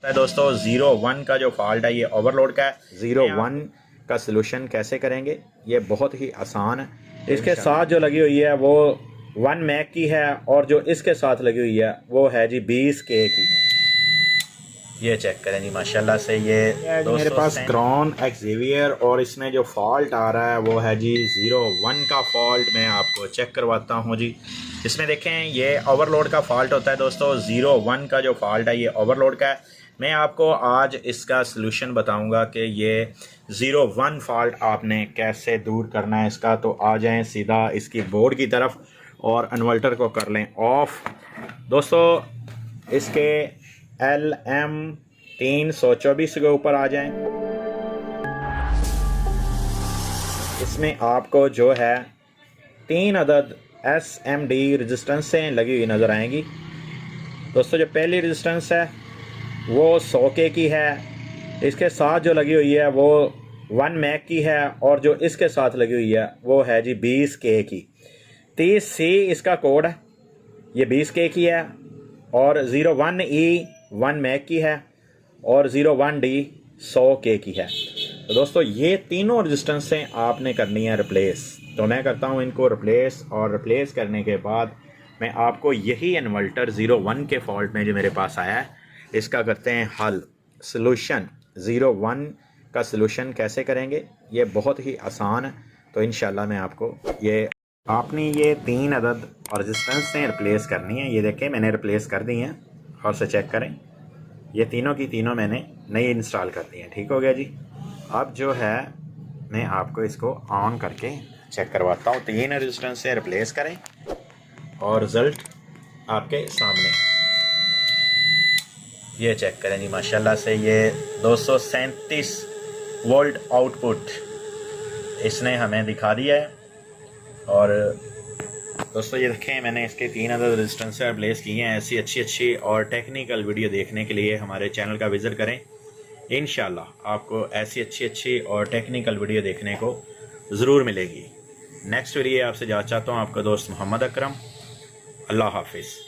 दोस्तों 01 का जो फॉल्ट है ये ओवरलोड का है। 01 का सलूशन कैसे करेंगे, ये बहुत ही आसान है। इसके साथ जो लगी हुई है वो 1 मैक की है और जो इसके साथ लगी हुई है वो है जी 20K की। ये चेक करें जी माशाल्लाह से। ये मेरे पास क्रॉन एक्सेवियर और इसमें जो फॉल्ट आ रहा है वो है जी 01 का फॉल्ट। मैं आपको चेक करवाता हूँ जी। इसमें देखें ये ओवरलोड का फॉल्ट होता है दोस्तों। 01 का जो फॉल्ट है ये ओवरलोड का है। मैं आपको आज इसका सलूशन बताऊंगा कि ये 01 फॉल्ट आपने कैसे दूर करना है इसका। तो आ जाएं सीधा इसकी बोर्ड की तरफ और इन्वर्टर को कर लें ऑफ। दोस्तों इसके LM324 के ऊपर आ जाएं। इसमें आपको जो है 3 अदद SMD रेजिस्टेंसें लगी हुई नज़र आएंगी। दोस्तों जो पहली रेजिस्टेंस है वो 100K की है। इसके साथ जो लगी हुई है वो 1 मैक की है और जो इसके साथ लगी हुई है वो है जी 20K की। 30C इसका कोड है, ये 20K की है और 01E 1 मैक की है और 01D 100K की है। तो दोस्तों ये तीनों रेजिस्टेंसें आपने करनी है रिप्लेस। तो मैं करता हूँ इनको रिप्लेस और रिप्लेस करने के बाद मैं आपको यही इन्वर्टर 01 के फॉल्ट में जो मेरे पास आया है इसका करते हैं हल। सलूशन 01 का सलूशन कैसे करेंगे, ये बहुत ही आसान है। तो इंशाल्लाह मैं आपको आपने ये 3 अदद और रेजिस्टेंसें रिप्लेस करनी है। ये देखें मैंने रिप्लेस कर दी हैं और से चेक करें, ये तीनों की तीनों मैंने नई इंस्टॉल कर दी हैं। ठीक हो गया जी। अब जो है मैं आपको इसको ऑन करके चेक करवाता हूँ। 3 रेजिस्टेंस से रिप्लेस करें और रिज़ल्ट आपके सामने ये चेक करें जी माशाल्लाह से। ये 237 वोल्ट आउटपुट इसने हमें दिखा दिया है। और दोस्तों ये देखें मैंने इसके 3 अदद रेजिस्टेंस से रिप्लेस किए हैं। ऐसी अच्छी और टेक्निकल वीडियो देखने के लिए हमारे चैनल का विज़िट करें। इंशाल्लाह आपको ऐसी अच्छी और टेक्निकल वीडियो देखने को ज़रूर मिलेगी। नेक्स्ट वीडियो आपसे जा चाहता हूँ आपका दोस्त मोहम्मद अकरम। अल्लाह हाफिज़।